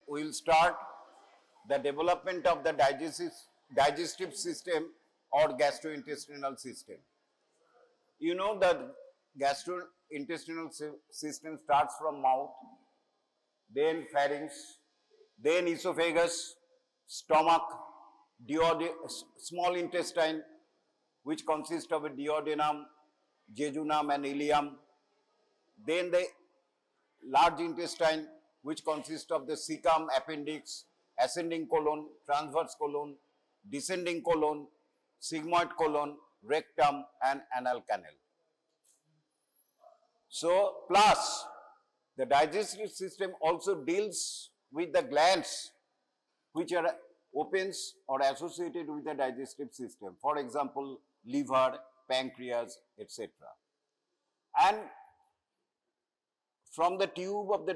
we will start the development of the digestive system or gastrointestinal system. You know the gastrointestinal system starts from mouth, then pharynx, then esophagus, stomach, small intestine, which consists of a duodenum, jejunum and ileum, then the large intestine, which consists of the cecum, appendix, ascending colon, transverse colon, descending colon, sigmoid colon, rectum and anal canal. So, plus the digestive system also deals with the glands which are opens or associated with the digestive system. For example, liver, pancreas, etc. And from the tube of the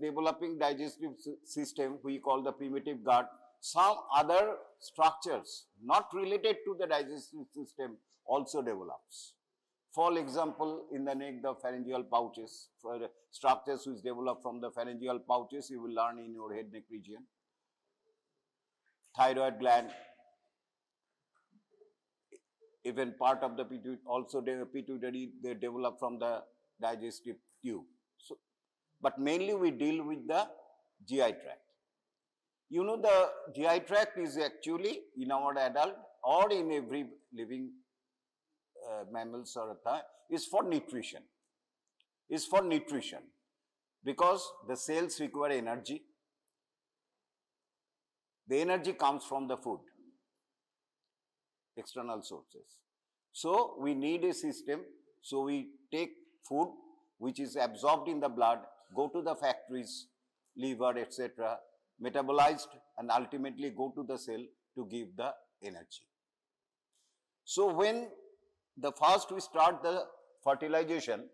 developing digestive system, we call the primitive gut, some other structures not related to the digestive system also develops. For example, in the neck, the pharyngeal pouches, for structures which develop from the pharyngeal pouches, you will learn in your head neck region. Thyroid gland, even part of the pituitary, also the pituitary, they develop from the digestive tube. So, but mainly we deal with the GI tract. You know, the GI tract is actually in our adult or in every living mammals or is for nutrition. Is for nutrition because the cells require energy. The energy comes from the food, external sources. So, we need a system. So, we take food which is absorbed in the blood, go to the factories, liver, etc., metabolized and ultimately go to the cell to give the energy. So, when the first we start the fertilization,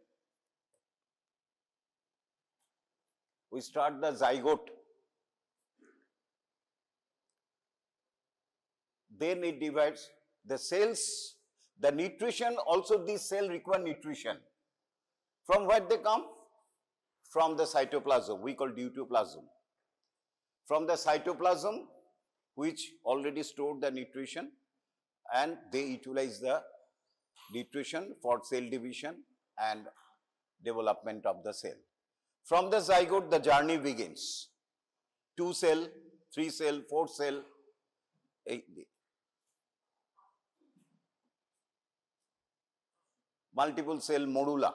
we start the zygote, then it divides the cells, the nutrition also these cells require nutrition. From where they come? From the cytoplasm, we call deutoplasm. From the cytoplasm, which already stored the nutrition and they utilize the nutrition for cell division and development of the cell. From the zygote, the journey begins. 2 cell, 3 cell, 4 cell, 8. Multiple cell morula.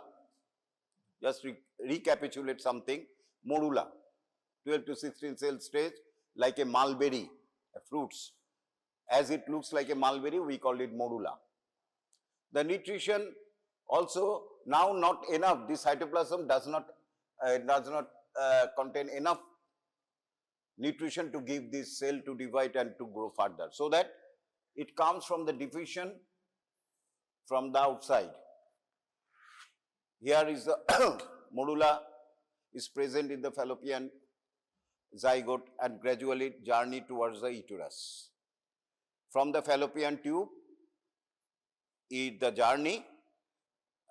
Just recapitulate something. Morula, 12 to 16 cell stage, like a mulberry, fruits. As it looks like a mulberry, we call it morula. The nutrition also now not enough. This cytoplasm does not contain enough nutrition to give this cell to divide and to grow further. So that it comes from the diffusion from the outside. Here is the morula is present in the fallopian zygote and gradually journey towards the uterus. From the fallopian tube, the journey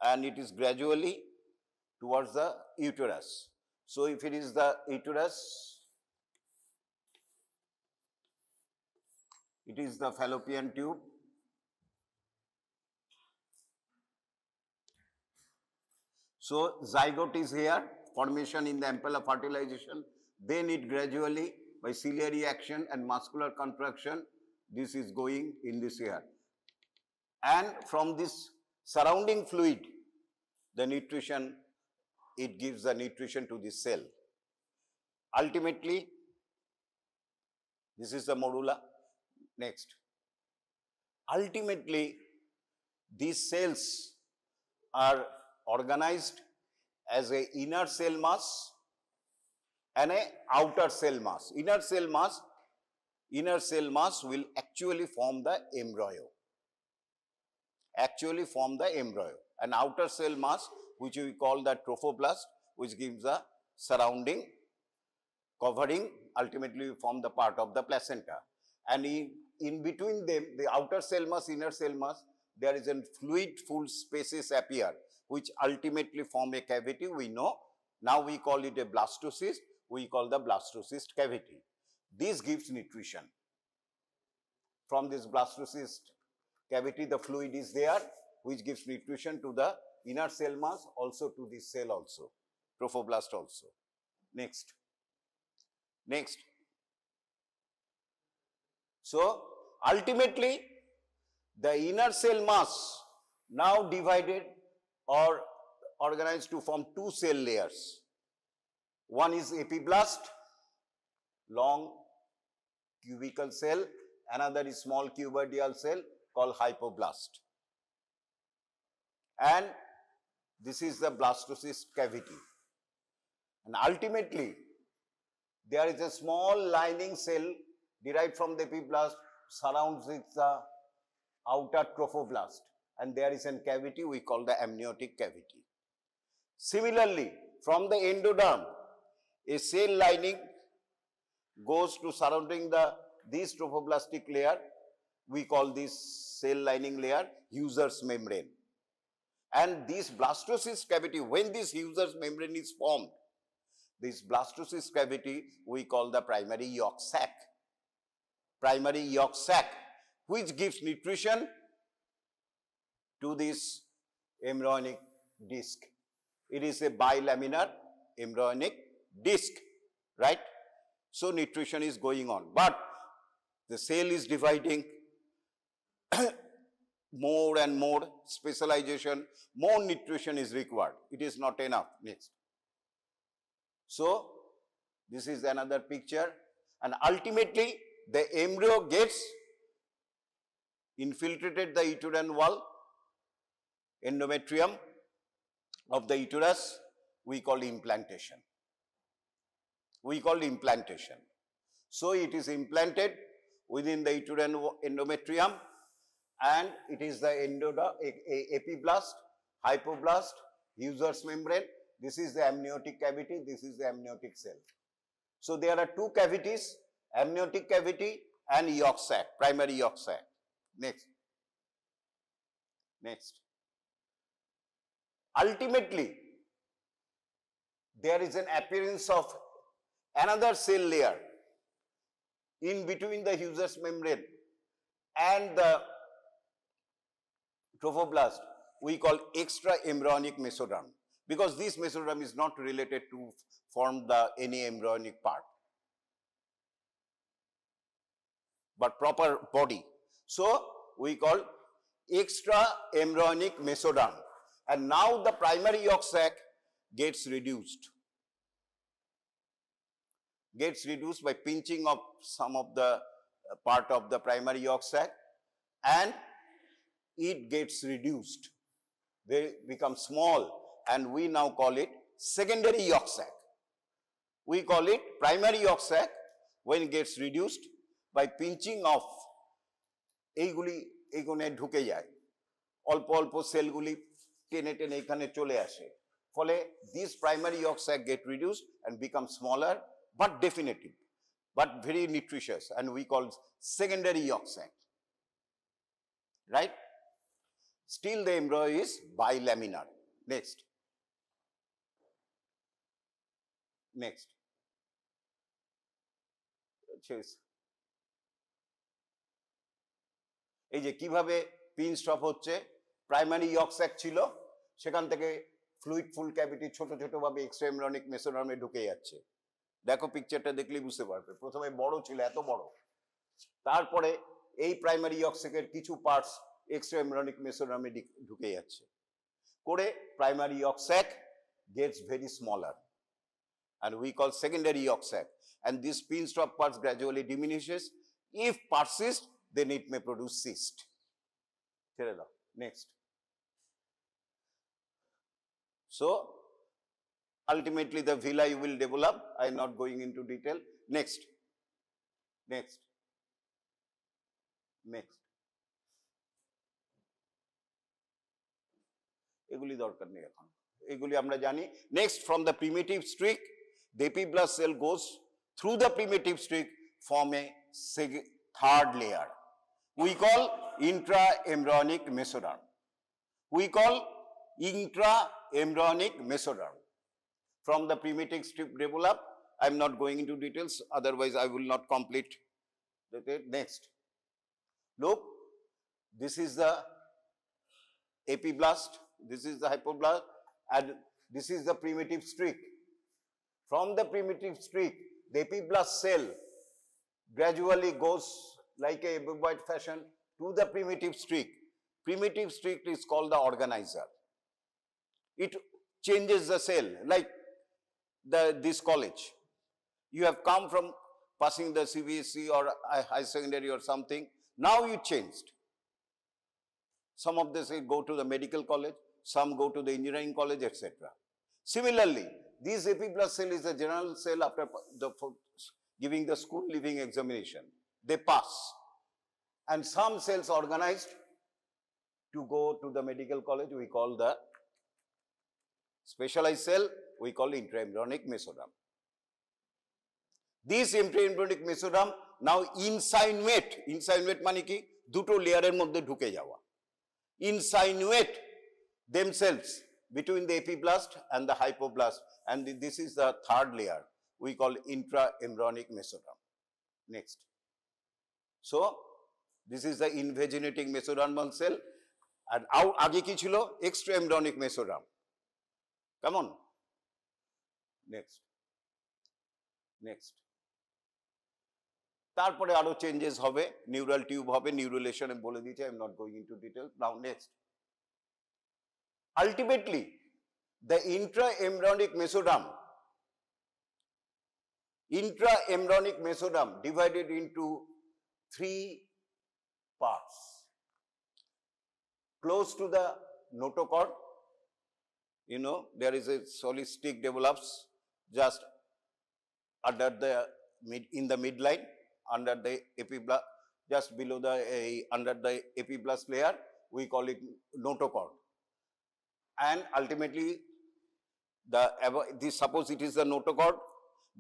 and it is gradually towards the uterus. So, if it is the uterus, it is the fallopian tube. So, zygote is here, formation in the ampulla fertilization, then it gradually by ciliary action and muscular contraction, this is going in this here. And from this surrounding fluid, the nutrition, it gives the nutrition to the cell. Ultimately, this is the morula. Next. Ultimately, these cells are organized as a inner cell mass and a outer cell mass. Inner cell mass will actually form the embryo. And outer cell mass, which we call the trophoblast, which gives the surrounding covering, ultimately form the part of the placenta. And in between them, the outer cell mass, inner cell mass, there is a fluid full spaces appear, which ultimately form a cavity, we know. Now we call it a blastocyst, we call the blastocyst cavity. This gives nutrition. From this blastocyst cavity, the fluid is there, which gives nutrition to the inner cell mass, also to this cell also, trophoblast also. Next. Next. So, ultimately, the inner cell mass now divided or organized to form two cell layers. One is epiblast, long cubical cell, another is small cuboidal cell called hypoblast. And this is the blastocyst cavity. And ultimately, there is a small lining cell derived from the epiblast, surrounds the outer trophoblast, and there is a cavity we call the amniotic cavity. Similarly, from the endoderm, a cell lining goes to surrounding this trophoblastic layer. We call this cell lining layer Husser's membrane. And this blastocyst cavity, when this Husser's membrane is formed, this blastocyst cavity we call the primary yolk sac. Primary yolk sac, which gives nutrition to this embryonic disc. It is a bilaminar embryonic disc, right? So nutrition is going on, but the cell is dividing, more and more specialization, more nutrition is required. It is not enough. Next. So this is another picture, and ultimately the embryo gets infiltrated the uterine wall, endometrium of the uterus, we call implantation. We call implantation. So it is implanted within the uterine endometrium, and it is the epiblast, hypoblast, Husser's membrane. This is the amniotic cavity, this is the amniotic cell. So there are two cavities, amniotic cavity and yolk sac, primary yolk sac. Next. Next. Ultimately, there is an appearance of another cell layer in between the Husser's membrane and the trophoblast, we call extra embryonic mesoderm, because this mesoderm is not related to form any embryonic part, but proper body. So we call extra embryonic mesoderm, and now the primary yolk sac gets reduced by pinching of some of the part of the primary yolk sac, and it gets reduced. They become small, and we now call it secondary yolk sac. We call it primary yolk sac when it gets reduced by pinching of এইগুলি এখানে ঢুকে যায়, অল্প অল্প সেলগুলি টেনে টেনে এখানে চলে আসে, ফলে these primary yolk sac get reduced and become smaller but definitive, but very nutritious, and we call secondary yolk sac, right? Still the embryo is bilaminar. Next. Next. এই যে কিভাবে পিন স্টপ হচ্ছে, প্রাইমারি ইয়ক sec ছিল, সেখান থেকে fluid ফুল cavity ছোট ছোট ভাবে এক্সট্রা এমব্রিয়নিক মেসোডার্মে ঢুকে যাচ্ছে। দেখো পিকচারটা দেখলেই বুঝতে পারবে, প্রথমে বড় ছিল, এত বড়, তারপরে এই প্রাইমারি ইয়ক স্যাকের কিছু পার্টস এক্সট্রা এমব্রিয়নিক মেসোডার্মে ঢুকে যাচ্ছে করে primary yoke sec gets very smaller, and we call secondary yolk sac, and this pin stop parts gradually diminishes. If persist, then it may produce cyst. Next. So ultimately the villi will develop. I am not going into detail. Next. Next. Next. এগুলি দরকার নেই এখন, এগুলি আমরা জানি। Next, from the primitive streak, the epiblast cell goes through the primitive streak, form a third layer. We call intra-embryonic mesoderm. We call intra-embryonic mesoderm. From the primitive streak develop, I'm not going into details, otherwise I will not complete. Okay, next. Look, this is the epiblast, this is the hypoblast, and this is the primitive streak. From the primitive streak, the epiblast cell gradually goes like a amoeboid fashion to the primitive streak. Primitive streak is called the organizer. It changes the cell, like this college. You have come from passing the CBSE or high secondary or something, now you changed. Some of this go to the medical college, some go to the engineering college, etc. Similarly, this epiblast cell is a general cell after giving the school leaving examination. They pass. And some cells organized to go to the medical college, we call the specialized cell, we call intraembryonic mesoderm. This intraembryonic mesoderm now insinuate মানে কি দুটো লেয়ারের মধ্যে ঢুকে যাওয়া, insinuate themselves between the epiblast and the hypoblast, and this is the third layer we call intraembryonic mesoderm. Next. So this is the invaginating mesodermal cell, and আগে কি ছিল extraembryonic mesoderm. Come on. Next. তারপরে আরো changes হবে, neural tube হবে, neurulation বলে দিয়েছে, I am not going into detail. Now next, ultimately the intraembryonic mesoderm divided into 3 parts. Close to the notochord, you know, there is a solid stick develops just under the in the midline, under the epiblast, just below the under the epiblast layer, we call it notochord. And ultimately, suppose it is the notochord,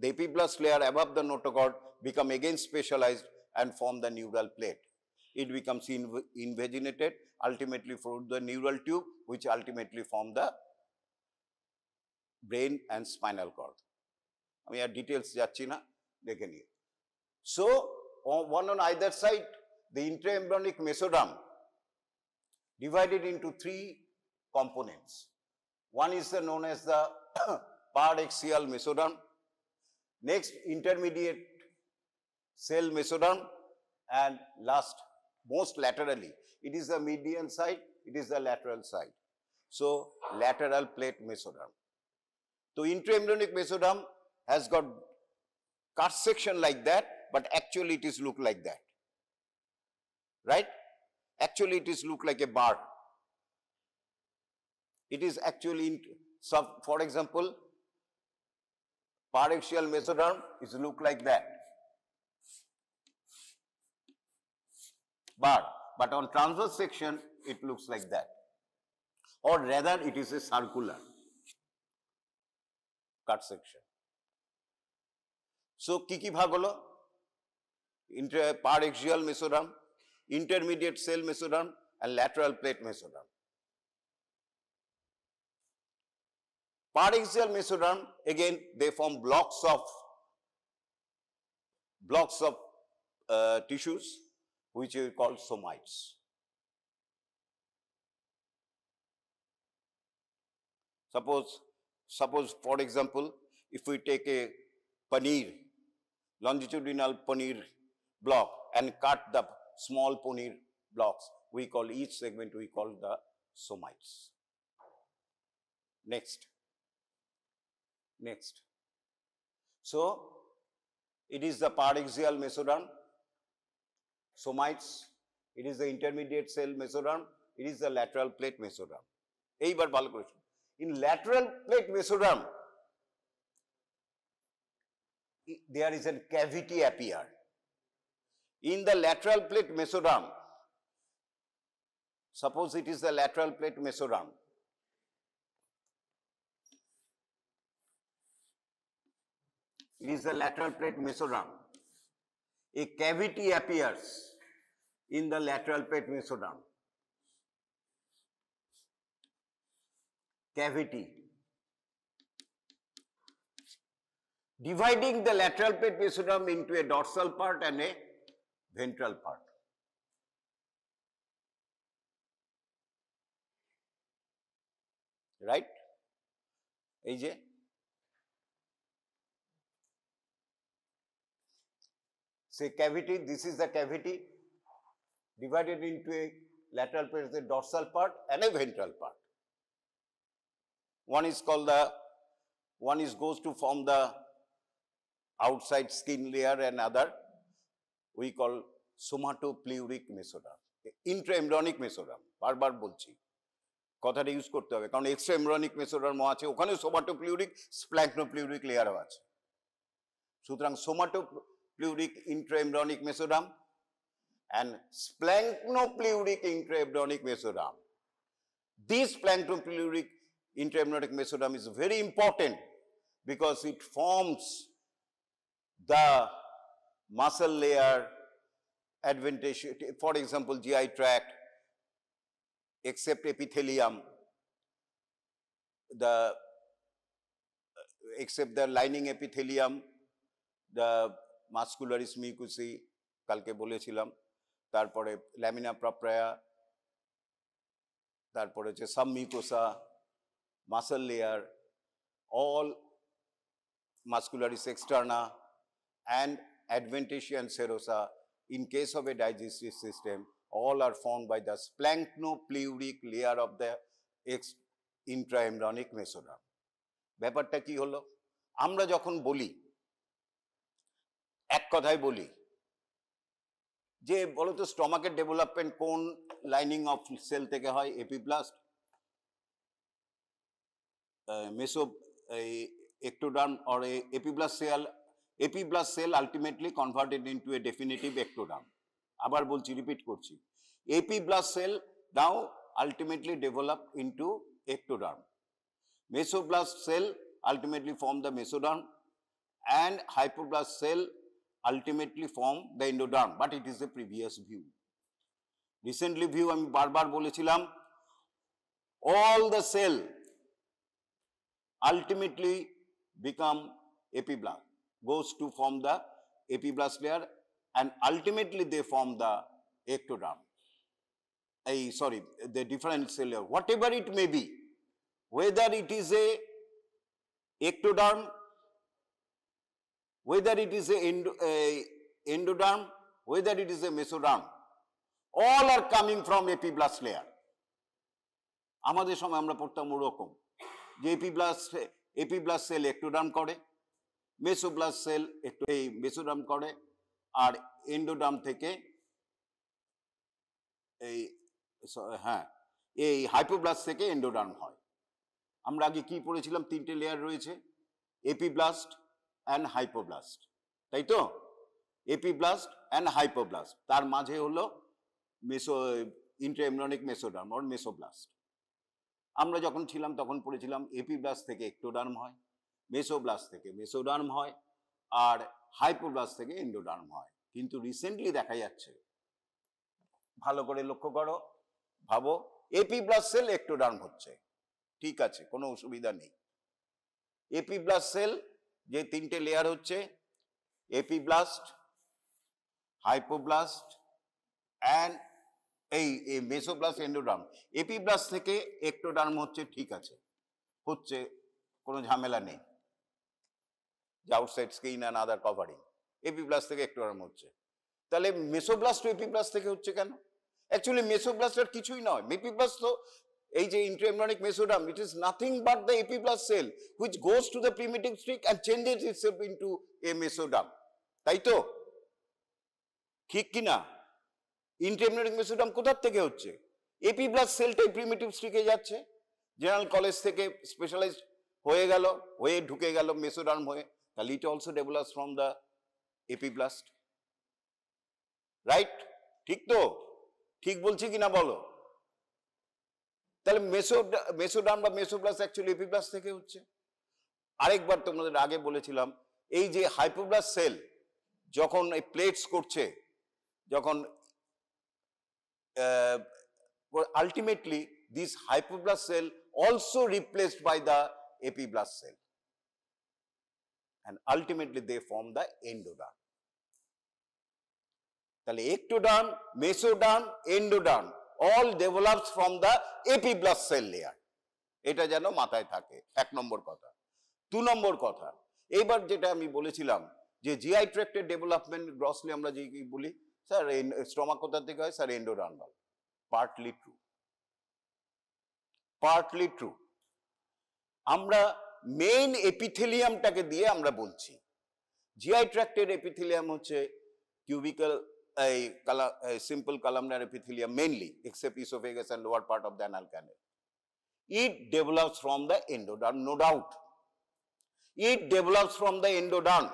the epiblast layer above the notochord become again specialized and form the neural plate. It becomes invaginated, ultimately through the neural tube, which ultimately form the brain and spinal cord. আমি আর details যাচ্ছি না, দেখে নিয়ে। So, one on either side, the intraembryonic mesoderm divided into 3 components. One is known as the paraxial mesoderm. Next, intermediate cell mesoderm, and last, most laterally, it is the median side, it is the lateral side. So, lateral plate mesoderm. So, intraembryonic mesoderm has got cut section like that, but actually it is look like that, right? Actually it is look like a bar. It is actually, for example, paraxial mesoderm is look like that, bar, but on transverse section it looks like that, or rather it is a circular cut section. So, কি ভাগ হলো? Paraxial mesoderm, intermediate cell mesoderm, and lateral plate mesoderm. Paraxial mesoderm, again, they form blocks of tissues, which we call somites. Suppose, for example, if we take a paneer, longitudinal paneer block, and cut the small paneer blocks, we call each segment, we call the somites. Next. So, it is the paraxial mesoderm, somites, it is the intermediate cell mesoderm, it is the lateral plate mesoderm. এইবার ভালো করে, in lateral plate mesoderm, there is a cavity appear. In the lateral plate mesoderm, suppose it is the lateral plate mesoderm, it is the lateral plate mesoderm, a cavity appears in the lateral plate mesoderm, cavity. dividing the lateral plate mesoderm into a dorsal part and a ventral part. Right? AJ? Say cavity, this is the cavity divided into a lateral plate, the dorsal part and a ventral part. One is called goes to form the outside skin layer, and other we call somatopleuric mesoderm, intraembryonic mesoderm. বারবার বলছি কথাটা use করতে হবে, কারণ extra এমব্রিয়নিক mesoderm আছে, ওখানে সোমাটোপ্লিউরিক স্প্ল্যাঙ্কনোপ্লিউরিক লেয়ারও আছে। সুতরাং সোমাটোপ্লিউরিক ইন্ট্রাএমব্রিয়নিক mesoderm and splanchnopleurotic intraembryonic mesoderm. This splanchnopleurotic intraembryonic mesoderm is very important because it forms the muscle layer adventitious, for example, GI tract, except epithelium, except the lining epithelium, the muscularis mucosae, কালকে বলেছিলাম, তারপরে lamina প্রপ্রিয়া, তারপরে হচ্ছে submucosa, muscle layer, all muscularis externa and adventitia and serosa, in case of a digestive system, all are formed by the splanchnopleurotic layer of the intraembryonic mesoderm. ব্যাপারটা কি হলো, আমরা যখন বলি, এক কথায় বলি যে বলতো স্টমাকের ডেভেলপমেন্ট কোন লাইনিং অফ সেল থেকে হয়, epiblast, মেসো ectoderm or a epiblast cell ultimately converted into a definitive ectoderm. আবার বলছি, রিপিট করছি, epiblast cell now ultimately develop into ectoderm. Mesoblast cell ultimately form the mesoderm and hypoblast cell ultimately form the endoderm, but it is a previous view. Recently view আমি বারবার বলেছিলাম, all the cell ultimately become epiblast, goes to form the epiblast layer, and ultimately they form the ectoderm. The different cell layer, whatever it may be, whether it is a ectoderm, whether it is a endoderm, whether it is a mesoderm, all are coming from epiblast layer. আমাদের সময় আমরা পড়তাম ওরকম যে epiblast sell ectoderm করে, মেসোব্লাস্ট sell এই mesoderm করে, আর endoderm থেকে এই হাইপোব্লাস্ট থেকে এন্ডোডার্ম হয়। আমরা আগে কি পড়েছিলাম, তিনটে লেয়ার রয়েছে, এপিব্লাস্ট অ্যান্ড হাইপোব্লাস্ট, তাই তো? এপিব্লাস্ট অ্যান্ড হাইপোব্লাস্ট, তার মাঝে হলো ইন্ট্রাএমব্রিয়নিক মেসোডার্ম অর মেসোব্লাস্ট। আমরা যখন ছিলাম তখন পড়েছিলাম এপিব্লাস্ট থেকে ectoderm হয়, মেসোব্লাস্ট থেকে মেসোডার্ম হয়, আর হাইপোব্লাস্ট থেকে এন্ডোডার্ম হয়। কিন্তু রিসেন্টলি দেখা যাচ্ছে, ভালো করে লক্ষ্য করো, ভাবো, এপিব্লাস্ট সেল ectoderm হচ্ছে, ঠিক আছে, কোনো অসুবিধা নেই। এপিব্লাস্ট সেল যে তিনটে লেয়ার হচ্ছে, এপিব্লাস্ট, হাইপোব্লাস্ট অ্যান্ড এই মেসোব্লাস্ট, এন্ডোডার্ম। এপিব্লাস্ট থেকে ectoderm হচ্ছে, ঠিক আছে, হচ্ছে, কোনো ঝামেলা নেই, যে outside skin and other covering. Epiblast থেকে ectoderm হচ্ছে, তাহলে মেসোব্লাস্ট এপিব্লাস্ট থেকে হচ্ছে কেন? অ্যাকচুয়ালি মেসোব্লাস্ট আর কিছুই নয়, এপিব্লাস্ট তো এই যে intraembryonic mesoderm, it is nothing but the epiblast cell which goes to the primitive streak and changes itself into a mesoderm, তাই তো? ঠিক কিনা? ইন্ট্রাএমব্রিয়নিক মেসোডার্ম কোথার থেকে হচ্ছে? এপিব্লাস্ট সেলটাই প্রিমিটিভ স্ট্রিকে যাচ্ছে, জেনারেল কলেজ থেকে স্পেশালাইজ হয়ে গেল, হয়ে ঢুকে গেল মেসোডার্ম হয়ে, তাহলে it also develops from the epiblast, right? ঠিক তো? ঠিক বলছি কিনা বলো? তাহলে মেসোডার্ম বা মেসোব্লাস্ট অ্যাকচুয়ালি এপিব্লাস্ট থেকে হচ্ছে। আরেকবার তোমাদের আগে বলেছিলাম, এই যে হাইপোব্লাস্ট সেল যখন এই প্লেটস করছে, যখন ultimately this hypoblast cell also replaced by the epiblast cell, and ultimately they form the endoderm. তাহলে ectoderm, mesoderm, endoderm all develops from the epiblast cell layer. এটা যেন মাথায় থাকে, 1 নম্বর কথা। 2 নম্বর কথা, এবার যেটা আমি বলেছিলাম যে জিআই ট্র্যাক্টের ডেভেলপমেন্ট গ্রসলি আমরা যে কি বলি, স্যার স্টমাক কোথা থেকে হয়, sir endodermal. Partly true, partly true. আমরা মেইন এপিথেলিয়ামটাকে দিয়ে আমরা বলছি। জিআই ট্র্যাক্টের এপিথেলিয়াম হচ্ছে cubicle, simple columnar epithelium mainly, except esophagus and lower part of the anal canal. It develops from the endoderm, no doubt. It develops from the endoderm.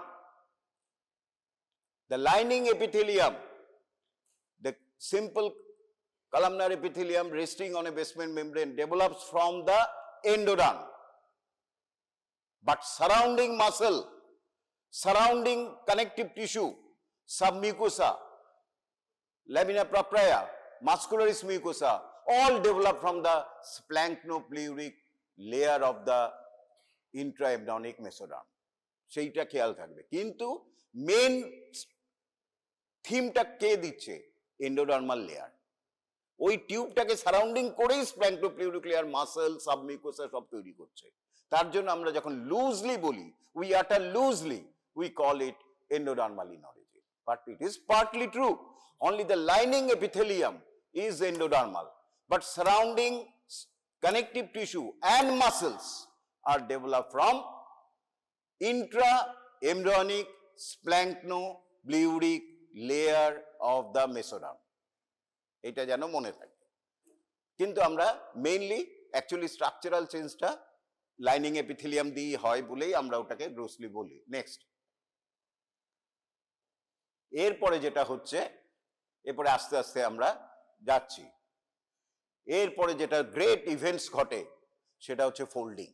The lining epithelium, the simple columnar epithelium resting on a basement membrane, develops from the endoderm. But surrounding muscle, surrounding connective tissue, submucosa, lamina propria, muscularis mucosa, all develop from the splanchnopleurotic layer of the intraembryonic mesoderm. সেইটা খেয়াল থাকবে। কিন্তু main থিমটা কে দিচ্ছে? Endodermal layer. ওই টিউবটাকে surrounding করেই স্প্ল্যাঙ্কনোপ্লিউরিক layer, muscle, submucosa সব তৈরি করছে। তার জন্য আমরা যখন লুজলি বলি, উই আটার loosely, we call it endodermal in origin. But it is partly true. Only the lining epithelium is endodermal, but surrounding connective tissue and muscles are developed from intraembryonic splanchnopleurotic layer of the mesoderm. এটা যেন মনে থাকে। কিন্তু আমরা mainly actually structural চেঞ্জটা lining epithelium দিয়ে হয় বলেই আমরা ওটাকে গ্রোসলি বলি। নেক্সট, এরপরে যেটা হচ্ছে, এরপরে আস্তে আস্তে আমরা যাচ্ছি, এরপরে যেটা গ্রেট ইভেন্টস ঘটে সেটা হচ্ছে ফোল্ডিং।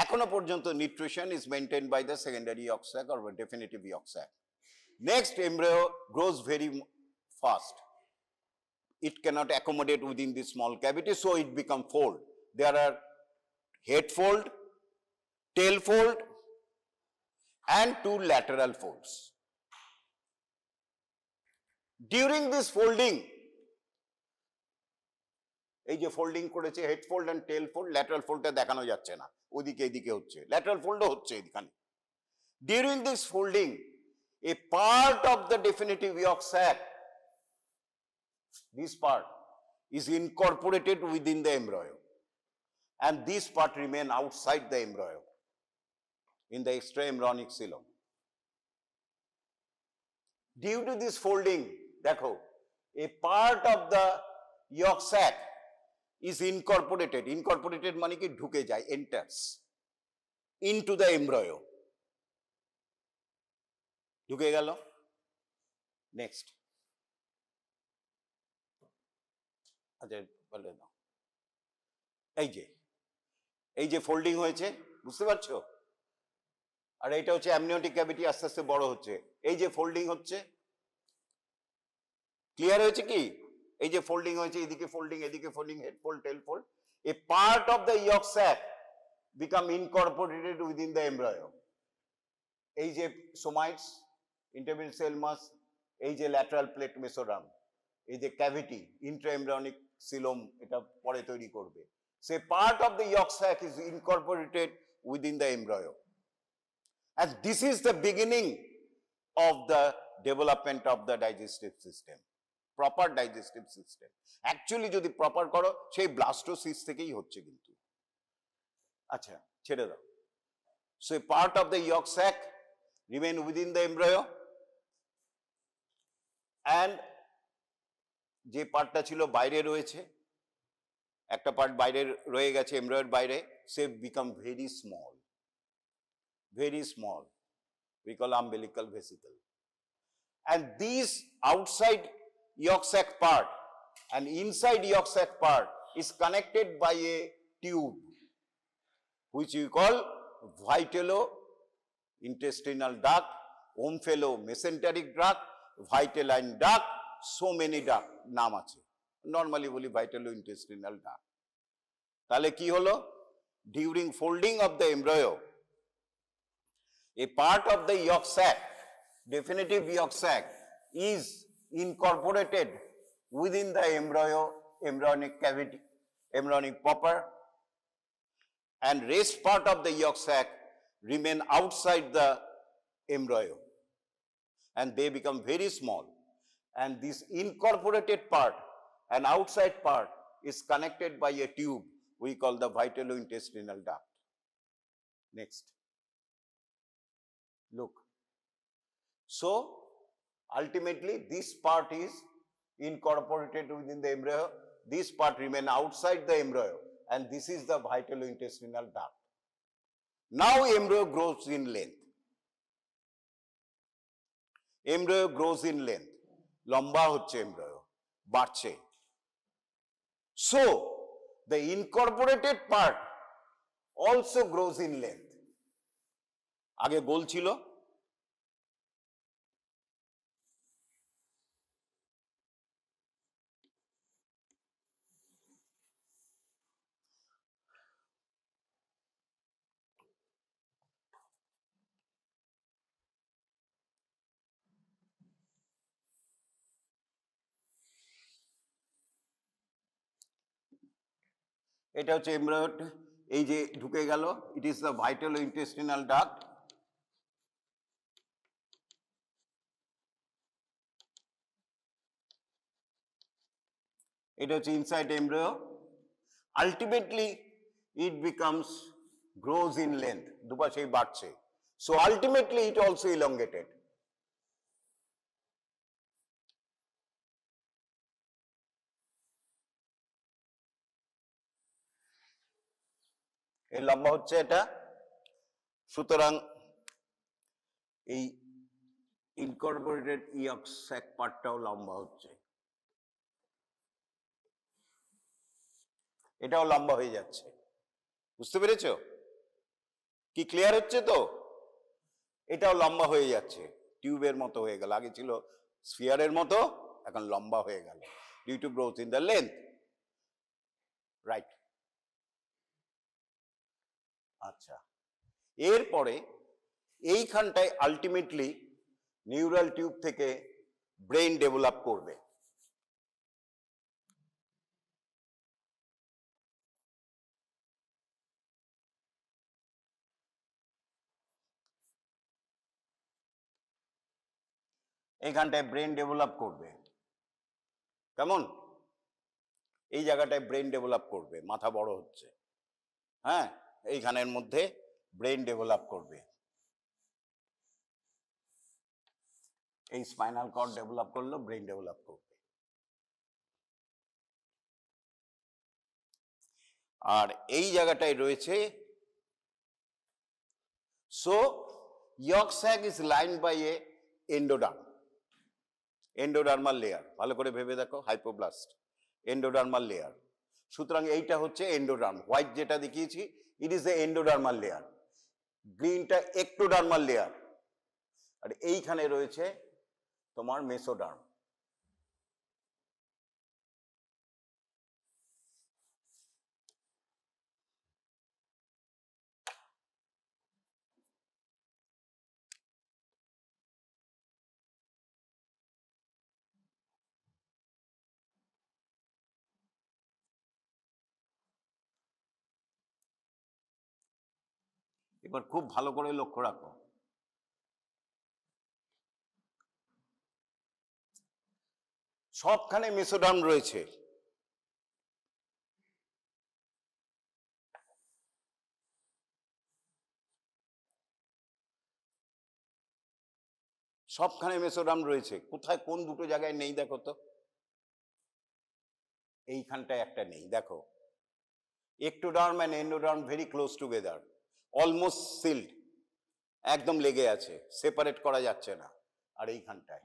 এখনো পর্যন্ত nutrition is maintained by the secondary yolk sac or definitive yolk sac. Next, embryo grows very fast. It cannot accommodate within this small cavity, so it becomes fold. There are head fold, tail fold, and 2 lateral folds. During this folding, এই যে folding করেছে, head fold and tail fold, lateral ফোল্ডটা দেখানো যাচ্ছে না, ওদিকে এদিকে হচ্ছে, ল্যাটারাল ফোল্ডও হচ্ছে এখানে। During this folding, a part of the definitive yolk sac, this part is incorporated within the embryo, and this part remain outside the embryo in the extraembryonic coelom. Due to this folding, দেখো, a part of the yolk sac is incorporated. Incorporated মানে কি? ঢুকে যায়, enters into the embryo. ঢুকে গেল। Next, আচ্ছা বলে দাও, এই যে ফোল্ডিং হয়েছে, বুঝতে পারছো? আর এটা হচ্ছে অ্যামনিওটিক ক্যাভিটি, আস্তে আস্তে বড় হচ্ছে। এই যে ফোল্ডিং হচ্ছে, ক্লিয়ার হয়েছে কি? এই যে ফোল্ডিং হয়েছে, এদিকে ফোল্ডিং, এদিকে folding, head fold, tail fold, a part of the yolk sac become incorporated within the embryo. এই যে সোমাইটস, ইন্টারমিডিয়েট সেল মাস, এই যে ল্যাটারাল প্লেট মেসোডার্ম, এই যে ক্যাভিটি, ইন্ট্রাএমব্রিয়নিক সিলোম, এটা পরে তৈরি করবে। সে part of the yolk sac is incorporated within the embryo. And this is the beginning of the development of the digestive system, proper digestive system. Actually যদি proper করো, সেই ব্লাস্টোসিস থেকেই হচ্ছে কিন্তু। আচ্ছা ছেড়ে দাও। So a part of the yolk sac remain within the embryo, and যে পার্টটা ছিল বাইরে রয়েছে, একটা পার্ট বাইরে রয়ে গেছে এমব্রয়োর বাইরে, সে become very small, very small, we call umbilical vesicle. And these outside yolk sac part and inside yolk sac part is connected by a tube which we call vitello-intestinal duct, omphallo-mesenteric duct, vitelline duct, so many duct নাম আছে, normally বলি vitello-intestinal duct. তাহলে কি হলো? During folding of the embryo, A part of the yolk sac, definitive yolk sac, is incorporated within the embryonic cavity, embryonic proper, and rest part of the yolk sac remain outside the embryo, and they become very small. And this incorporated part and outside part is connected by a tube we call the vitalointestinal duct. Next. Look. So, ultimately this part is incorporated within the embryo, this part remain outside the embryo, and this is the vitalointestinal duct. Now embryo grows in length. Embryo grows in length. লম্বা হচ্ছে embryo, বাড়ছে. So, the incorporated part also grows in length. আগে গোল ছিল, এটা হচ্ছে embryo, এই যে ঢুকে গেল, it is the vitellointestinal duct. এটা হচ্ছে inside embryo. Ultimately it becomes grows in length, দুপাশেই বাড়ছে। So ultimately it also elongated. এই লম্বা হচ্ছে এটা, সুতরাং এই ইনকর্পোরেটেড ইয়ক স্যাক পার্টটাও লম্বা হচ্ছে, এটাও লম্বা হয়ে যাচ্ছে। বুঝতে পেরেছ কি? ক্লিয়ার হচ্ছে তো? এটাও লম্বা হয়ে যাচ্ছে, টিউবের মতো হয়ে গেল। আগে ছিল স্ফিয়ারের মতো, এখন লম্বা হয়ে গেল due to growth in the length. Right. আচ্ছা, এরপরে এইখানটায় আলটিমেটলি নিউরাল টিউব থেকে ব্রেন ডেভেলপ করবে। এইখানটায় ব্রেন ডেভেলপ করবে, কেমন? এই জায়গাটায় ব্রেন ডেভেলপ করবে, মাথা বড় হচ্ছে, হ্যাঁ, এইখানের মধ্যে ব্রেন ডেভেলপ করবে। এই স্পাইনাল কর্ড ডেভেলপ করলো, ব্রেন ডেভেলপ করবে। আর এই জায়গাটায় রয়েছে, so yolk sac is lined by a endoderm, endodermal layer. ভালো করে ভেবে দেখো, হাইপোব্লাস্ট, এন্ডোডার্মাল লেয়ার। সুতরাং এইটা হচ্ছে এন্ডোডার্ম, হোয়াইট যেটা দেখিয়েছি, it is a endodermal layer. গ্রিনটা একটোডার্মাল লেয়ার, আর এইখানে রয়েছে তোমার মেসোডার্ম। এবার খুব ভালো করে লক্ষ্য রাখো, সবখানে মেসোডার্ম রয়েছে। সবখানে মেসোডার্ম রয়েছে, কোথায় কোন দুটো জায়গায় নেই দেখো তো। এইখানটায় একটা নেই, দেখো। Ectoderm and endoderm very close together, almost sealed, একদম লেগে আছে, সেপারেট করা যাচ্ছে না। আর এইখানটায়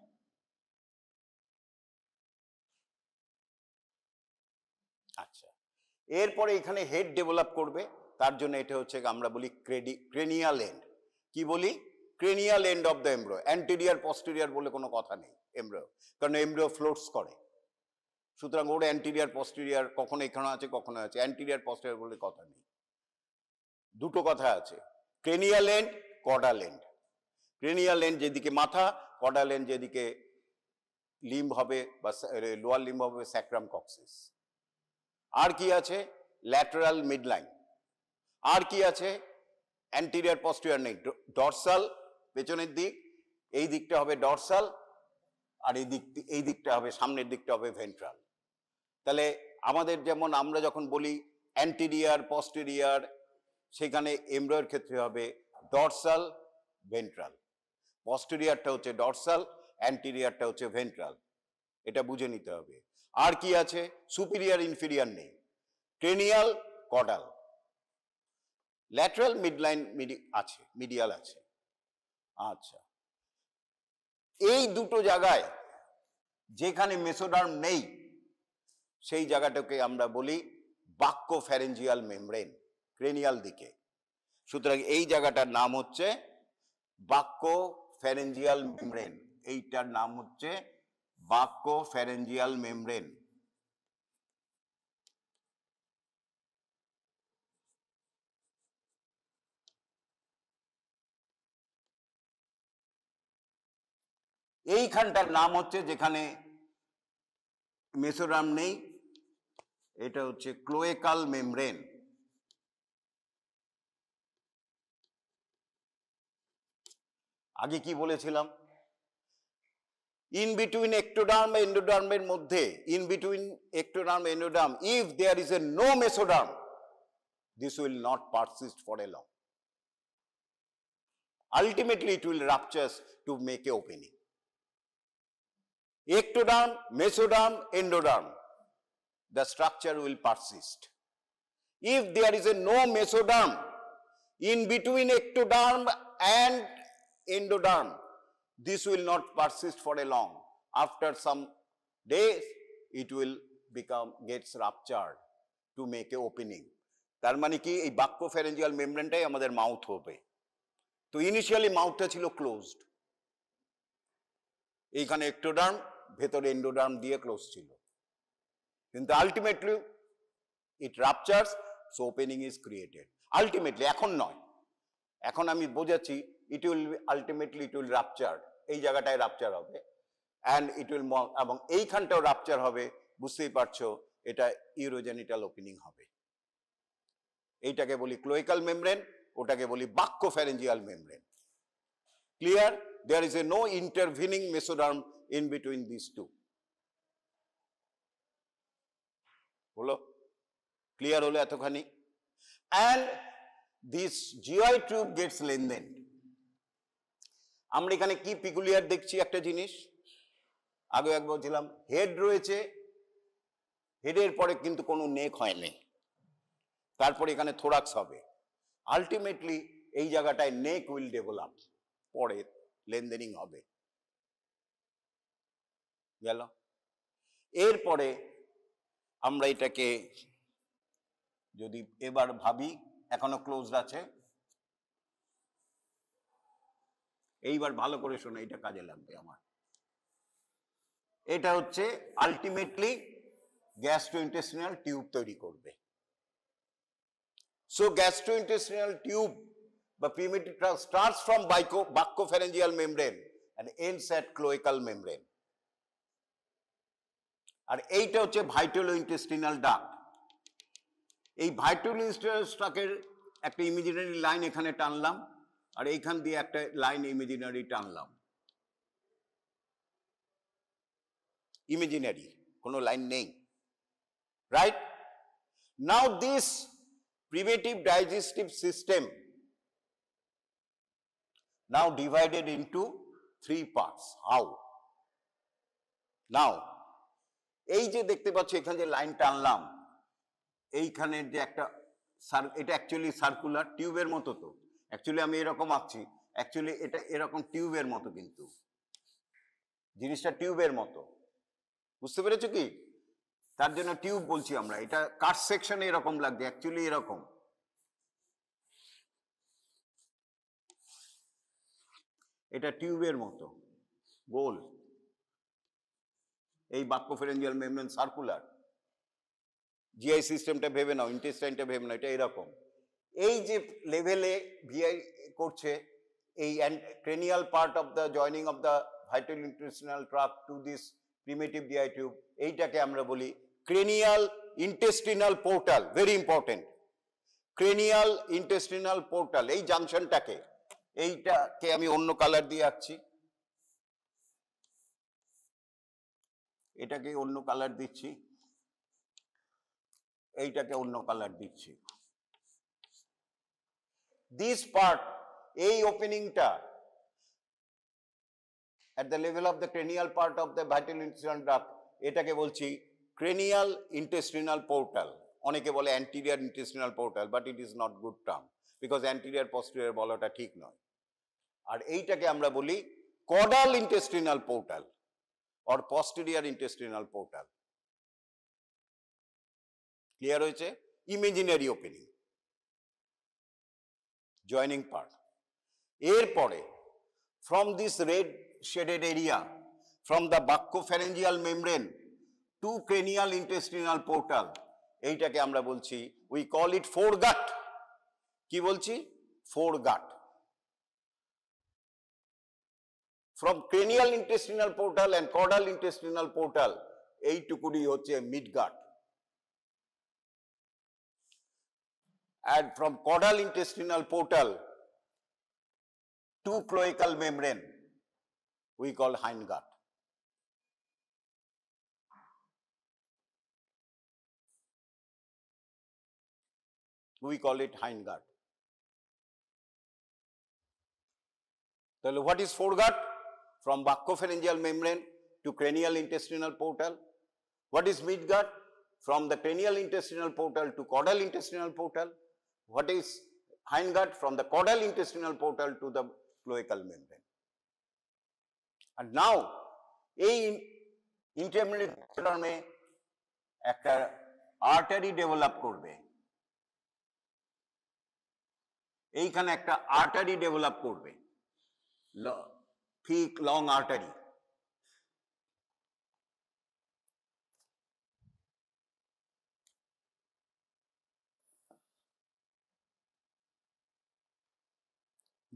আচ্ছা, এরপরে এখানে হেড ডেভেলপ করবে। তার জন্য এটা হচ্ছে আমরা বলি ক্রেনিয়াল এন্ড। কি বলি? Cranial end of the embryo. Anterior posterior বলে কোনো কথা নেই এমব্রো, কারণ এমব্রো ফ্লোটস করে। সুতরাং ওর অ্যান্টেরিয়ার পস্টেরিয়ার কখনো এখানে আছে, কখনো আছে, অ্যান্টেরিয়ার পস্টেরিয়ার বলে কথা নেই। দুটো কথা আছে, cranial end, caudal end. Cranial end যেদিকে মাথা, কডাল এন্ড যেদিকে লিম্ব হবে বা লোয়ার লিম্ব হবে স্যাক্রাম কক্সিস। আর কি আছে? Lateral midline. আর কি আছে? অ্যান্টিরিয়র পস্টেরিয়র নেই, ডরসাল পেছনের দিক, এই দিকটা হবে ডরসাল, আর এই দিকটা হবে, সামনের দিকটা হবে ভেন্ট্রাল। তাহলে আমাদের যেমন আমরা যখন বলি অ্যান্টিরিয়র পস্টেরিয়র, সেখানে এমব্রয়ের ক্ষেত্রে হবে ডরসাল ভেন্ট্রাল। পস্টেরিয়রটা হচ্ছে ডরসাল, অ্যান্টিরিয়রটা হচ্ছে ভেন্ট্রাল, এটা বুঝে নিতে হবে। আর কি আছে? সুপিরিয়র ইনফিরিয়র নেই, ক্রেনিয়াল কডাল, ল্যাটারাল মিডলাইন আছে, মিডিয়াল আছে। আচ্ছা, এই দুটো জায়গায় যেখানে মেসোডার্ম নেই সেই জায়গাটাকে আমরা বলি বাক্যোফ্যারেঞ্জিয়াল মেমব্রেন, ক্রেনিয়াল দিকে। সুতরাং এই জায়গাটার নাম হচ্ছে বাক্যোফ্যারেঞ্জিয়াল মেমব্রেন, এইটার নাম হচ্ছে বাক্যোফ্যারেঞ্জিয়াল মেমব্রেন। এইখানটার নাম হচ্ছে, যেখানে মেসোডার্ম নেই, এটা হচ্ছে ক্লোয়েকাল মেমব্রেন। আগে কি বলেছিলাম? ইন বিটুইন ectoderm বা এন্ডোডার্মের মধ্যে, in between ectoderm endoderm, if there is a no mesoderm, this will not persist for a long. Ultimately it will rupture to make a opening. Ectoderm, mesoderm, endoderm, the structure will persist. If there is a no mesoderm in between ectoderm and endoderm, this will not persist for a long. After some days it will gets ruptured to make a opening. তার মানে কি, এই বাক্যোফ্যারেঞ্জিয়াল মেমব্রেনটাই আমাদের mouth হবে। তো initially মাউথটা ছিল closed, এইখানে ectoderm, ভেতরে এন্ডোডার্ম দিয়ে ক্লোজ ছিল, কিন্তু ultimately it ruptures, so opening is created. Ultimately, এখন নয়, এখন আমি বোঝাচ্ছি, it will ultimately it will rupture, এই জায়গাটায় রাপচার হবে, অ্যান্ড ইট উইল, এবং এইখানটাও রাপচার হবে, বুঝতেই পারছো, এটা ইউরোজেনিটাল ওপেনিং হবে। এইটাকে বলি ক্লোয়েকাল মেমব্রেন, ওটাকে বলি buccopharyngeal membrane. Clear? There is a no intervening mesoderm in between these two. হলো? ক্লিয়ার হলো এতখানি? And this GI tube gets lengthened. আমরা এখানে কি পিকুলিয়ার দেখছি একটা জিনিস, আগে একবার বলছিলাম, হেড রয়েছে, হেডের পরে কিন্তু কোনো নেক হয়নি, তারপরে এখানে থোরাক্স হবে। আলটিমেটলি এই জায়গাটায় নেক উইল ডেভেলপ, পরে লেনদেনিং হবে। গেল? এরপরে আমরা এটাকে যদি এবার ভাবি, এখনো ক্লোজড আছে, এইবার ভালো করে শোনো, এটা কাজে লাগবে আমার। এটা হচ্ছে আলটিমেটলি গ্যাস্ট্রোইন্টেস্টিনাল টিউব তৈরি করবে। সো গ্যাস্ট্রোইন্টেস্টিনাল টিউব বা primitive tract starts from buccopharyngeal membrane and ends at cloacal membrane. আর এইটা হচ্ছে ভাইটালো ইন্টেস্টিনাল ডাক্ট। এই ভাইটালো ইন্টেস্টিনাল ডাক্টের একটা ইমাজিনারি লাইন এখানে টানলাম, আর এইখান দিয়ে একটা লাইন ইমাজিনারি টানলাম। ইমাজিনারি, কোনো লাইন নেই, right? Now this primitive digestive system now divided into 3 parts. How? Now এই যে দেখতে পাচ্ছ এখানে যে লাইন টানলাম, এইখানে যে একটা, এটা অ্যাকচুয়ালি সার্কুলার টিউবের মতো, তো অ্যাকচুয়ালি আমি এরকম আঁকছি, অ্যাকচুয়ালি এটা এরকম টিউবের মতো, কিন্তু জিনিসটা টিউবের মতো, বুঝতে পেরেছো কি? তার জন্য টিউব বলছি আমরা। এটা কাট সেকশনে এরকম লাগছে, অ্যাকচুয়ালি এরকম। এটা টিউবের মতো গোল। এই বাক্যোফ্যারেঞ্জিয়াল মেমব্রেন সার্কুলার। জিআই সিস্টেমটা ভেবে নাও, ইন্টেস্টাইনটা ভেবে নাও, এটা এরকম। এই যে লেভেলে ভিআই করছে, cranial part of the joining of the vital intestinal tract to this primitive GI tube, এইটাকে আমরা বলি cranial intestinal portal, very important. Cranial intestinal portal, এই জাংশনটাকে, এইটাকে আমি অন্য কালার দিয়ে আঁকছি, এটাকে অন্য কালার দিচ্ছি, এইটাকে অন্য কালার দিচ্ছি। This part, এই ওপেনিংটা at the level of the cranial part of the vital intestinal tract, এটাকে বলছি cranial intestinal portal, অনেকে বলে anterior intestinal portal, but it is not good term because anterior posterior বলাটা ঠিক নয়। আর এইটাকে আমরা বলি caudal intestinal portal or posterior intestinal portal। Clear হয়েছে? Imaginary opening, joining part. এরপরে from this red shaded area, from the buccopharyngeal membrane to cranial intestinal portal, এইটাকে আমরা বলছি, we call it foregut। কি বলছি? foregut। From cranial intestinal portal and caudal intestinal portal, এইটুকুনি হচ্ছে midgut। And from caudal intestinal portal to cloacal membrane, we call hindgut। We call it hindgut। So what is foregut? From buccopharyngeal membrane to cranial intestinal portal. What is midgut? From the cranial intestinal portal to caudal intestinal portal. What is hindgut? From the caudal intestinal portal to the cloacal membrane। And now, এই intermediate term এ একটা artery develop করবে, এইখানে একটা artery develop করবে, thick long artery।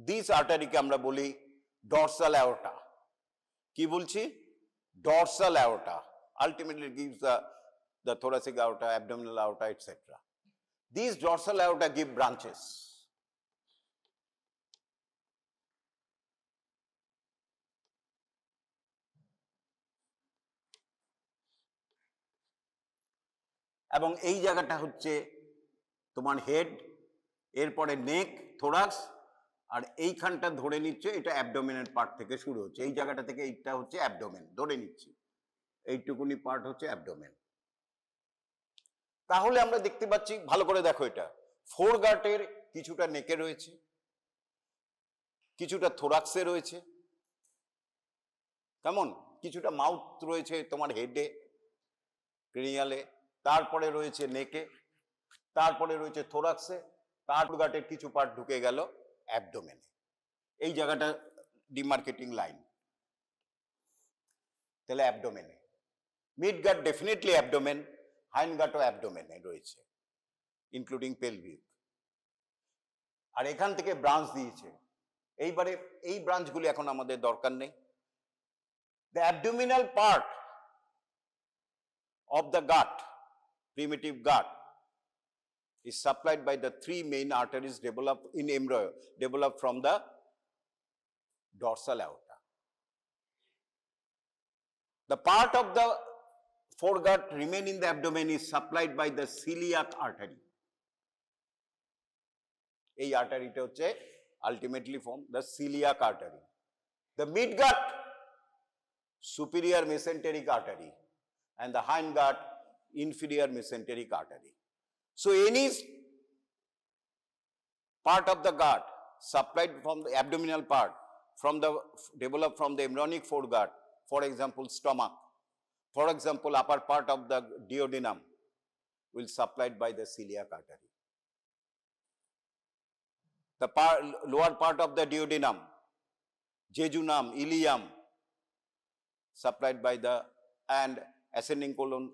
This artery কে আমরা বলি dorsal aorta। কি বলছি? dorsal aorta। Ultimately it gives the thoracic aorta, abdominal aorta, etc. These dorsal aorta give branches। এবং এই জায়গাটা হচ্ছে তোমার হেড, এরপরে নেক, থোরাক্স, আর এইখানটা ধরে নিচ্ছে এটা অ্যাবডোমেনের পার্ট থেকে শুরু হচ্ছে, এই জায়গাটা থেকে এইটা হচ্ছে অ্যাবডোমেন, ধরে নিচ্ছি এইটুকুনি পার্ট হচ্ছে অ্যাবডোমেন। তাহলে আমরা দেখতে পাচ্ছি, ভালো করে দেখো, এটা ফোরগাটের কিছুটা নেকে রয়েছে, কিছুটা থোরাক্সে রয়েছে, কেমন, কিছুটা মাউথ রয়েছে তোমার হেডে, ক্রেনিয়ালে, তারপরে রয়েছে নেকে, তারপরে রয়েছে থোরাক্সে, তারপর গাটের কিছু পার্ট ঢুকে গেল অ্যাবডোমেনে। এই জায়গাটা ডিমার্কেটিং লাইন, তাহলে অ্যাবডোমেনে। মিড গাট ডেফিনেটলি অ্যাবডোমেন, হাইন্ড গাটও অ্যাবডোমেনে রয়েছে, ইনক্লুডিং পেলভিক। আর এখান থেকে ব্রাঞ্চ দিয়েছে, এইবারে এই ব্রাঞ্চগুলি এখন আমাদের দরকার নেই। The abdominal part of the gut, primitive gut, is supplied by the three main arteries developed in embryo, developed from the dorsal aorta. The part of the foregut remain in the abdomen is supplied by the celiac artery. এই আর্টারিটা হচ্ছে ultimately form the celiac artery. The midgut, superior mesenteric artery, and the hindgut, inferior mesenteric artery. So any part of the gut supplied from the abdominal part, developed from the embryonic foregut, for example stomach, for example upper part of the duodenum, will supplied by the celiac artery. The lower part of the duodenum, jejunum, ileum, supplied by the, and ascending colon,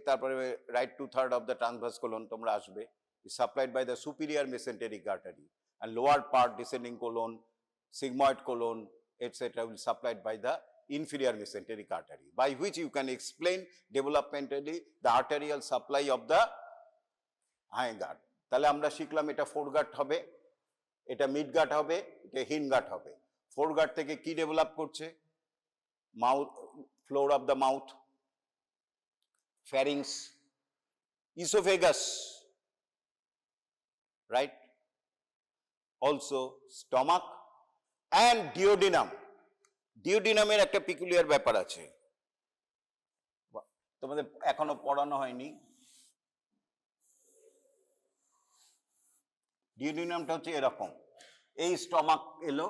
তারপরে right 2/3 of the transverse colon তোমরা আসবে, is supplied by the superior mesenteric artery. and lower part descending colon, sigmoid colon, etc. will supplied by the inferior mesenteric artery, by which you can explain developmentally the arterial supply of the hindgut. তাহলে আমরা শিখলাম এটা ফোরগাট হবে, এটা মিডগাট হবে, এটা হিনগাট হবে। ফোরগাট থেকে কি ডেভেলপ করছে? Mouth, floor of the mouth, pharynx, esophagus, right? Also stomach and duodenum. ডিওডিনামের একটা পিকুলিয়ার ব্যাপার আছে, তোমাদের এখনো পড়ানো হয়নি। ডিওডিনামটা হচ্ছে এরকম, এই স্টমাক এলো,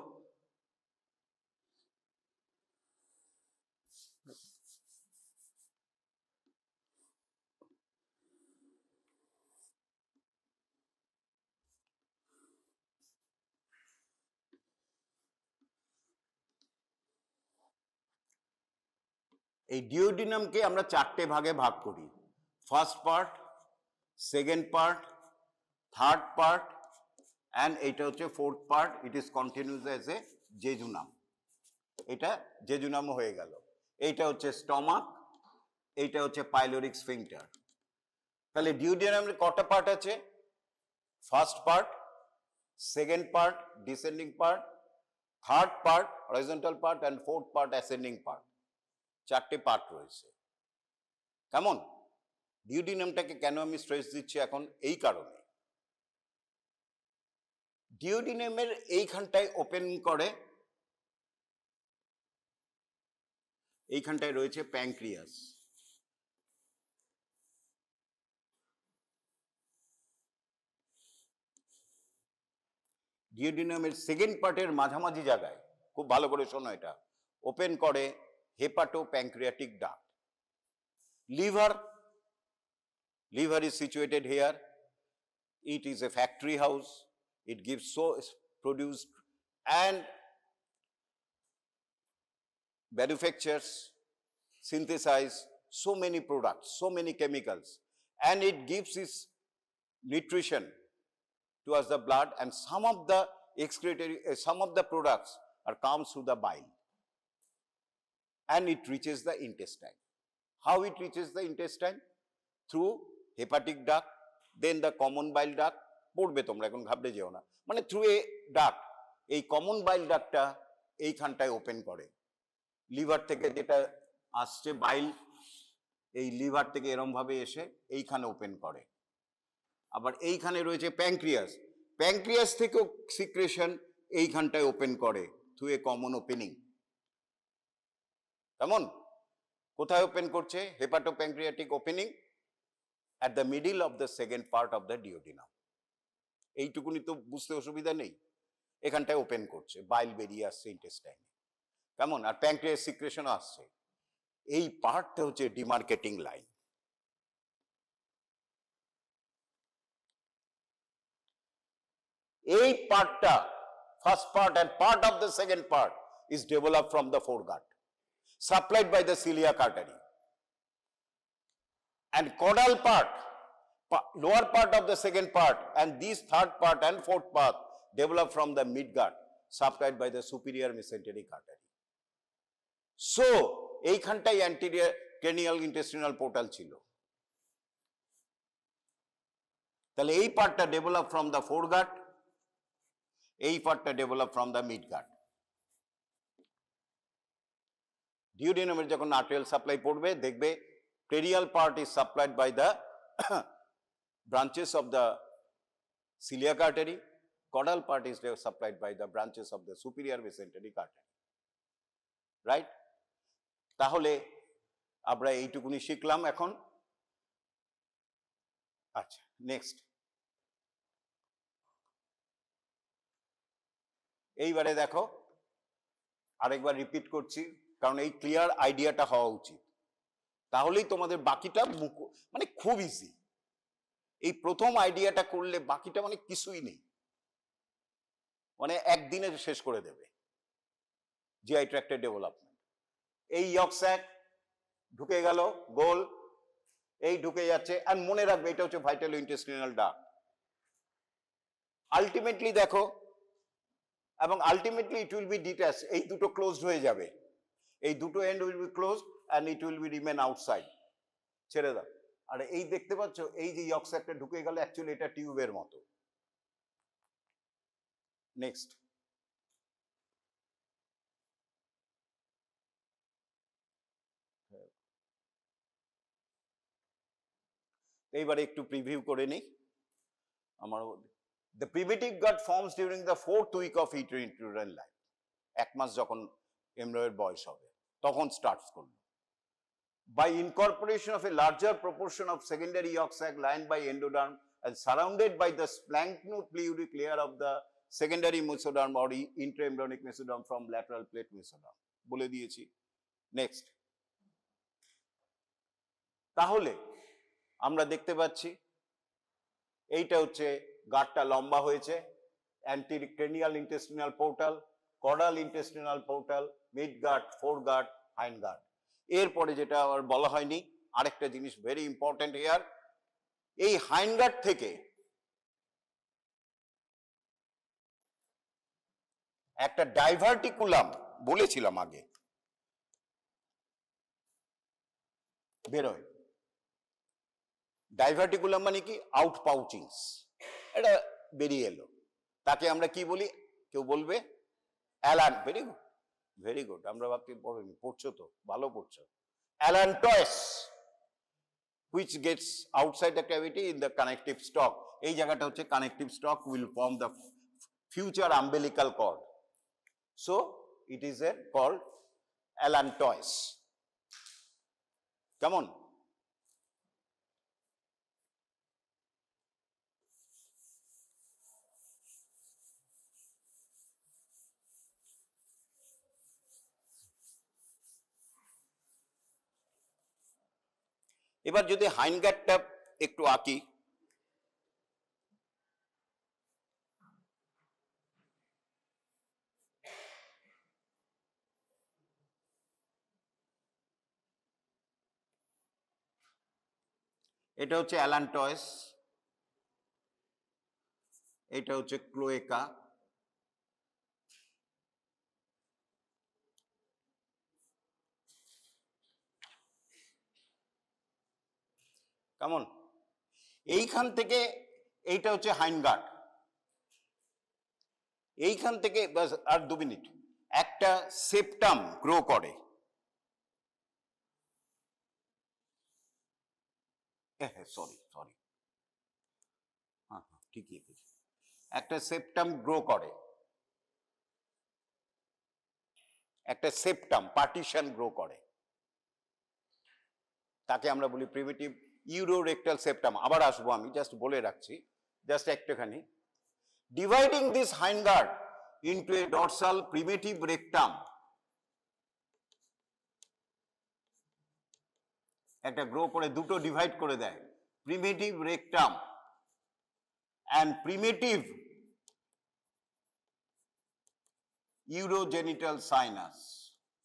এই ডিওডিনামকে আমরা চারটে ভাগে ভাগ করি, first part, second part, third part, and এইটা হচ্ছে fourth part. It is continuous as a jejunum. এটা জেজুনাম হয়ে গেল। এইটা হচ্ছে স্টমাক, এইটা হচ্ছে পাইলোরিক স্ফিংটার। তাহলে ডিওডিনামের কটা পার্ট আছে? First part, second part descending part, third part horizontal part, and fourth part ascending part. চারটে পার্ট রয়েছে। কেমন? ডিওডিনামটাকে কেন আমি স্ট্রেস দিচ্ছি এখন? এই কারণে, ডিওডিনামের এইখানটায় ওপেন করে, এইখানটায় রয়েছে প্যানক্রিয়াস। ডিওডিনামের সেকেন্ড পার্টের মাঝামাঝি জায়গায়, খুব ভালো করে শোনো, এটা ওপেন করে হেপাটোপ্যানক্রিয়াটিক duct. liver is situated here. It is a factory house. It gives produced and manufactures, synthesize so many products, so many chemicals, and it gives its nutrition towards the blood, and some of the excretory, some of the products are comes through the bile, and it reaches the intestine. How it reaches the intestine? Through hepatic duct, then the common bile duct. পড়বে তোমরা, এখন ঘাবড়ে যেও না। মানে through a duct, এই common বাইল ডাক্টটা এইখানটায় open করে। লিভার থেকে যেটা আসছে বাইল, এই লিভার থেকে এরম ভাবে এসে এইখানে ওপেন করে। আবার এইখানে রয়েছে প্যানক্রিয়াস, প্যানক্রিয়াস থেকেও সিক্রেশন এইখানটায় ওপেন করে থ্রু এ কমন ওপেনিং। কেমন? কোথায় ওপেন করছে? হেপাটোপ্যানক্রিয়াটিক opening at the middle of the second part of the duodenum. এইটুকুনি তো বুঝতে অসুবিধা নেই। এখানটায় ওপেন করছে, বাইল বেরিয়ে আসছে ইন্টেস্টাইনে। কেমন? আর প্যানক্রিয়াস সিক্রেশনও আসছে। এই পার্টটা হচ্ছে ডিমার্কেটিং লাইন। এই পার্টটা, first part and part of the second part is developed from the foregut, supplied by the celiac artery. And caudal part, lower part of the second part, and these third part and fourth part develop from the midgut, supplied by the superior mesenteric artery. So এইখানটাই anterior cranial intestinal portal ছিল। তাহলে এই পার্টটা develop from the ফোরগাট, এই পার্টটা develop from the মিডগাট। ডিওডিনামের যখন arterial supply পড়বে, দেখবে cranial part is supplied by the branches of the celiac artery, caudal part is supplied by the branches of the superior mesenteric artery, right? তাহলে আমরা এইটুকুনি শিখলাম এখন। আচ্ছা, নেক্সট। এইবারে দেখো, আরেকবার রিপিট করছি, কারণ এই ক্লিয়ার আইডিয়াটা হওয়া উচিত, তাহলেই তোমাদের বাকিটা মানে খুব ইজি। এই প্রথম আইডিয়াটা করলে বাকিটা মানে কিছুই নেই, মানে একদিনে শেষ করে দেবে জিআই ট্র্যাক্টের ডেভেলপমেন্ট। এই ইয়ক স্যাক ঢুকে গেল গোল, এই ঢুকে যাচ্ছে, আর মনে রাখবে এটা হচ্ছে ভাইটাল ইন্টেস্টিনাল ডাক্ট। আলটিমেটলি দেখো, এবং ultimately it will be detach, এই দুটো ক্লোজড হয়ে যাবে, এই দুটো end will be closed and it will be remain outside, ছেড়ে দাও। আর এই দেখতে পাচ্ছ এই যে ইয়ক স্যাকটা ঢুকে গেল, অ্যাকচুয়ালি এটা টিউবের মতো। নেক্সট, এইবারে একটু প্রিভিউ করে নিই আমার। The primitive gut forms during the 4th week of uterine life, 1 মাস যখন এমব্রয়ের বয়স হবে তখন স্টার্টস করলো। By incorporation of a larger proportion of secondary yolk sac lined by endoderm and surrounded by the splanchnopleurotic layer of the secondary mesoderm or intraembryonic mesoderm from lateral plate mesoderm, বলে দিয়েছি। Next, তাহলে আমরা দেখতে পাচ্ছি এইটা হচ্ছে গাটটা লম্বা হয়েছে, anticranial intestinal portal, caudal intestinal portal, mid gut, fore gut, hind gut. এরপরে যেটা আবার বলা হয়নি, আরেকটা জিনিস ভেরি ইম্পর্টেন্ট হিয়ার, এই হাইন্ড গাট থেকে একটা ডাইভার্টিকুলাম বলেছিলাম আগে বেরোয়। ডাইভার্টিকুলাম মানে কি? আউট পাউচিংস, এটা বেরিয়ে এলো, তাকে আমরা কি বলি? কেউ বলবে Alan. Very good, very good, আমরা ভাবতে পড়িনি, পড়ছো তো, ভালো পড়ছো। অ্যালান্টয়েস which gets outside the cavity in the connective stalk, এই জায়গাটা হচ্ছে connective stalk, will form the future umbilical cord, so it is called allantois. কেমন? এবার যদি হাইন্ড গাটটা একটু আঁকি, এটা হচ্ছে অ্যালান্টয়েস, এটা হচ্ছে ক্লোয়েকা, কেমন? এইখান থেকে এইটা হচ্ছে হাইন্ড গাট, এইখান থেকে বাস আর 2 মিনিট, একটা সেপ্টাম গ্রো করে, সরি সরি, হ্যাঁ হ্যাঁ ঠিকই, একটা সেপ্টাম গ্রো করে, একটা সেপ্টাম পার্টিশন গ্রো করে, তাকে আমরা বলি প্রিমিটিভ ইউরোরেক্টাল সেপ্টাম। আবার আসবো, আমি জাস্ট বলে রাখছি, জাস্ট একটুখানি। Dividing this hind gut into a dorsal primitive rectum, একটা গ্রো করে দুটো ডিভাইড করে দেয়, primitive rectum and primitive urogenital sinus.